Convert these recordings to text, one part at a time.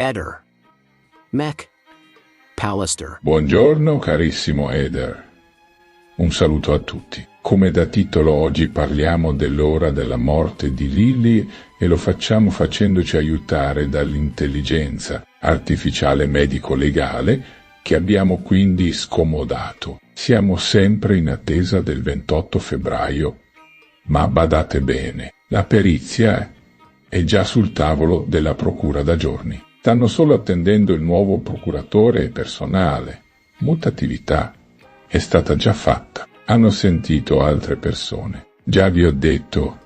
Eder. Pallister. Buongiorno carissimo Eder. Un saluto a tutti. Come da titolo oggi parliamo dell'ora della morte di Lily e lo facciamo facendoci aiutare dall'intelligenza artificiale medico-legale che abbiamo quindi scomodato. Siamo sempre in attesa del 28 febbraio, ma badate bene, la perizia è già sul tavolo della procura da giorni. Stanno solo attendendo il nuovo procuratore personale. Molta attività è stata già fatta. Hanno sentito altre persone. Già vi ho detto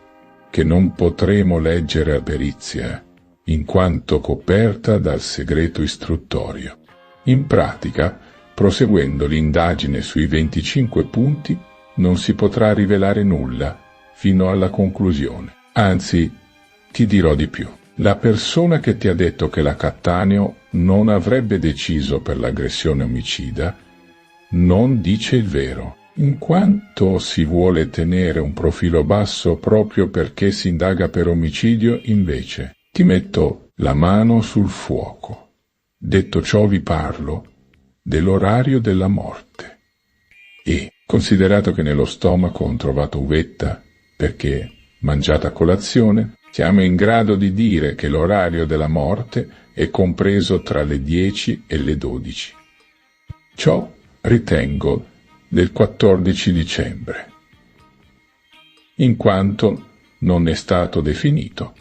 che non potremo leggere la perizia, in quanto coperta dal segreto istruttorio. In pratica, proseguendo l'indagine sui 25 punti, non si potrà rivelare nulla fino alla conclusione. Anzi, ti dirò di più. La persona che ti ha detto che la Cattaneo non avrebbe deciso per l'aggressione omicida non dice il vero, in quanto si vuole tenere un profilo basso proprio perché si indaga per omicidio. Invece ti metto la mano sul fuoco. Detto ciò vi parlo dell'orario della morte e, considerato che nello stomaco ho trovato uvetta perché mangiata a colazione, siamo in grado di dire che l'orario della morte è compreso tra le 10 e le 12. Ciò ritengo del 14 dicembre, in quanto non è stato definito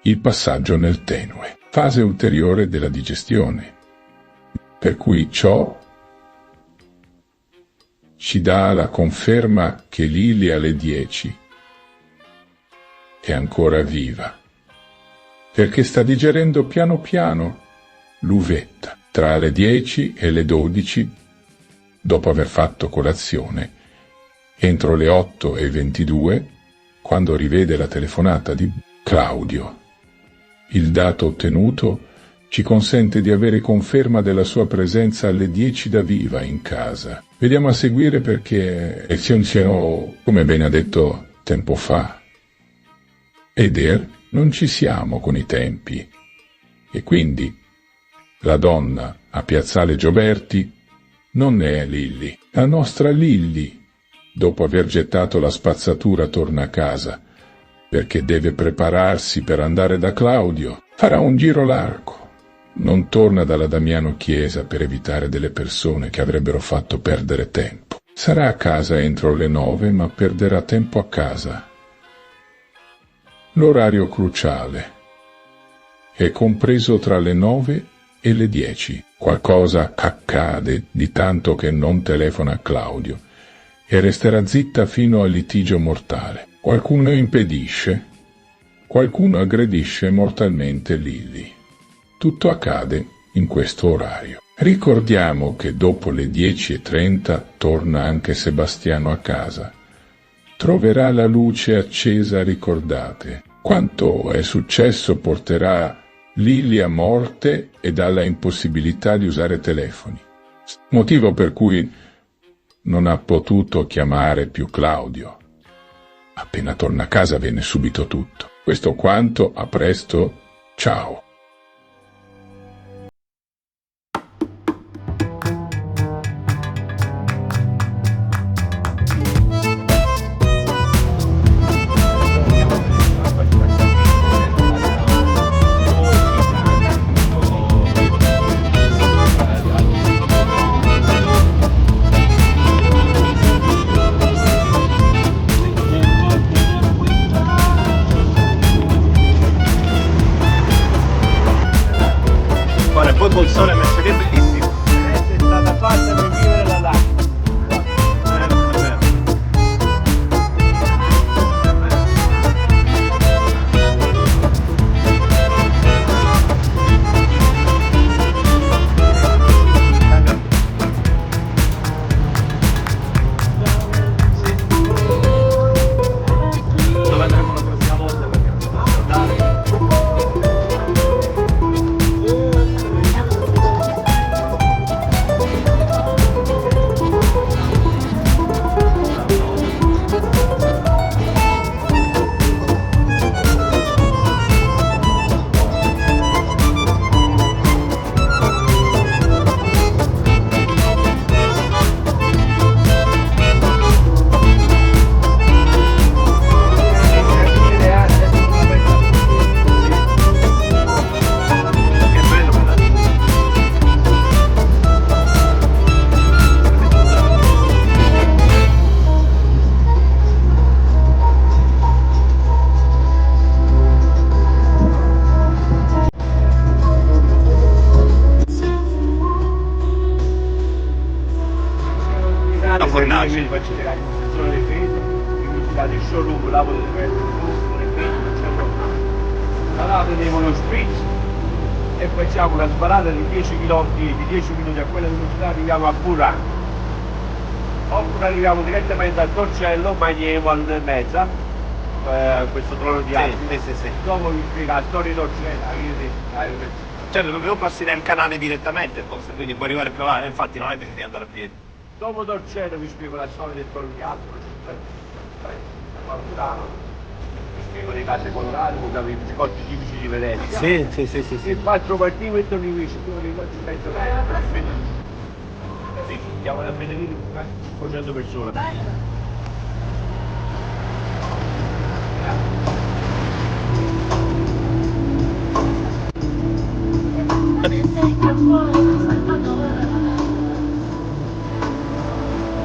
il passaggio nel tenue, fase ulteriore della digestione, per cui ciò ci dà la conferma che Lily alle 10 è ancora viva, perché sta digerendo piano piano l'uvetta. Tra le 10 e le 12, dopo aver fatto colazione, entro le 8:22, quando rivede la telefonata di Claudio. Il dato ottenuto ci consente di avere conferma della sua presenza alle 10 da viva in casa. Vediamo a seguire perché come ben ha detto tempo fa. Eder, non ci siamo con i tempi. E quindi la donna a Piazzale Gioberti non è Lily. La nostra Lily, dopo aver gettato la spazzatura, torna a casa, perché deve prepararsi per andare da Claudio. Farà un giro largo. Non torna dalla Damiano Chiesa per evitare delle persone che avrebbero fatto perdere tempo. Sarà a casa entro le 9, ma perderà tempo a casa. L'orario cruciale è compreso tra le 9 e le 10. Qualcosa accade di tanto che non telefona a Claudio e resterà zitta fino al litigio mortale. Qualcuno impedisce, qualcuno aggredisce mortalmente Lily. Tutto accade in questo orario. Ricordiamo che dopo le 10:30 torna anche Sebastiano a casa. Troverà la luce accesa, ricordate. Quanto è successo porterà Lily a morte e dalla impossibilità di usare telefoni. Motivo per cui non ha potuto chiamare più Claudio. Appena torna a casa viene subito tutto. Questo quanto, a presto, ciao. Poi col sole messo che bellissimo. È stata fatta per vivere la life. Dove andremo la prossima volta perché non si può andare. vi faccio vedere sono le fede, visitate il showroom, la potete vedere le fede, non c'è problema. Allora tenevo lo spritz e facciamo una sbarata di 10 km, di 10 minuti a quella velocità, arriviamo a Buran. Oppure arriviamo direttamente a Torcello, Magnevo al mezza, questo trono di Asti. Sì. Dopo vi spiega la storia di Torcello, Cioè, dovevo passare nel canale direttamente, forse, quindi puoi arrivare più avanti, infatti non è perché devi andare a piedi. dopo Torcello vi spiego la storia del trono di Asti, vi spiego le case colorate, i biscotti tipici di Venezia. Sì. Il 4 partito e torni qui, dove li faccio mezzo sì, andiamo da Benedetto con 100 persone.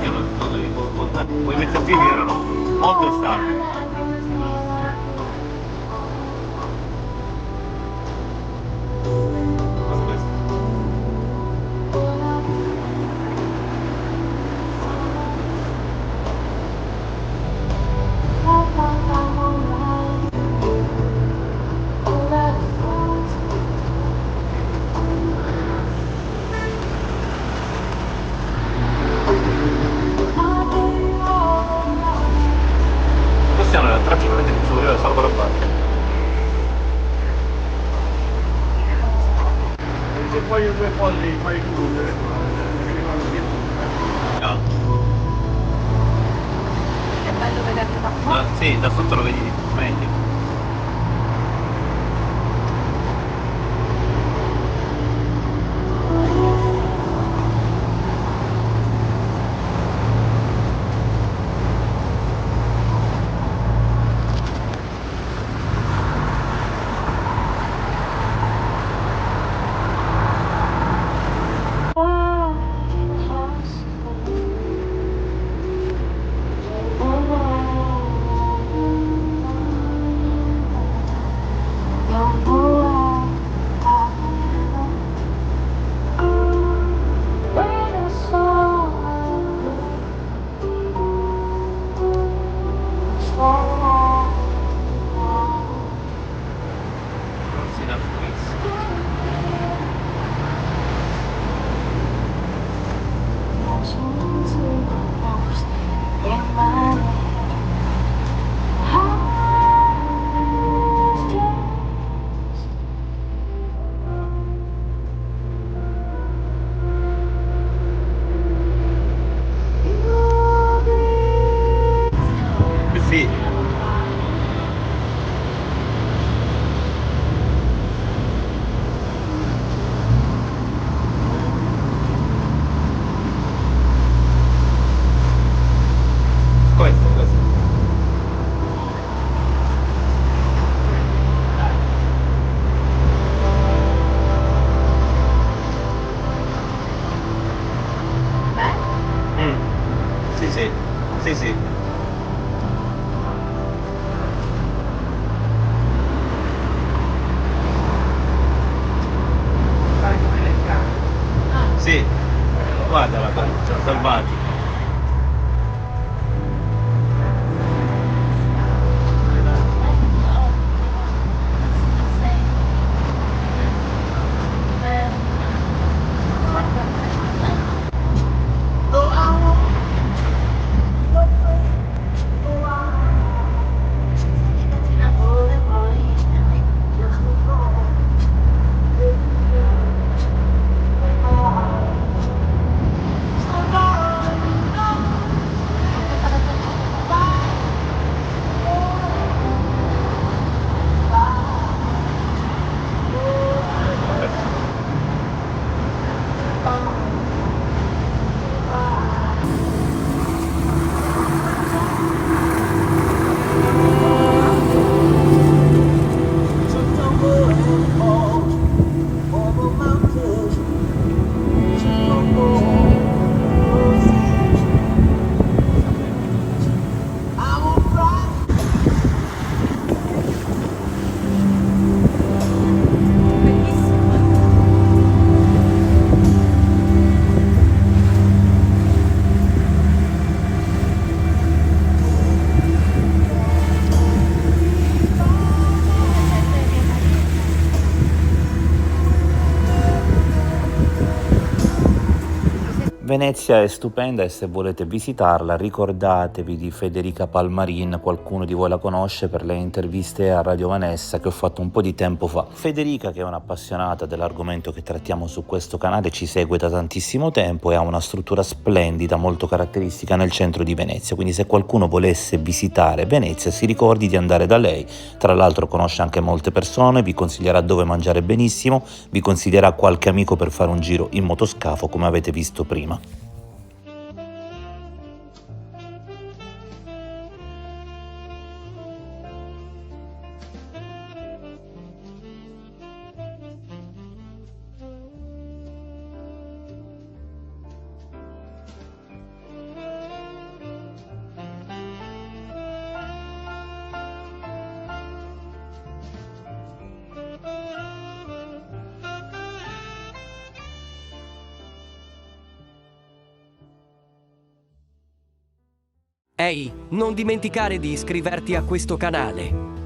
Io non devo contare, quei mezzapiedi erano molto estate. Possiamo andare a traffico superiore solo per la parte. E se voglio 2 polli, fai chiudere. No. È bello vederlo da qua. Sì, da sotto lo vedi meglio. Sì. Questo. Sì. Sai come le cane? Sì. Guardala, ci ha salvati. Venezia è stupenda e se volete visitarla ricordatevi di Federica Palmarin, qualcuno di voi la conosce per le interviste a Radio Vanessa che ho fatto un po' di tempo fa. Federica, che è un'appassionata dell'argomento che trattiamo su questo canale, ci segue da tantissimo tempo e ha una struttura splendida, molto caratteristica nel centro di Venezia, quindi se qualcuno volesse visitare Venezia si ricordi di andare da lei. Tra l'altro conosce anche molte persone, vi consiglierà dove mangiare benissimo, vi consiglierà qualche amico per fare un giro in motoscafo come avete visto prima. Ehi, non dimenticare di iscriverti a questo canale.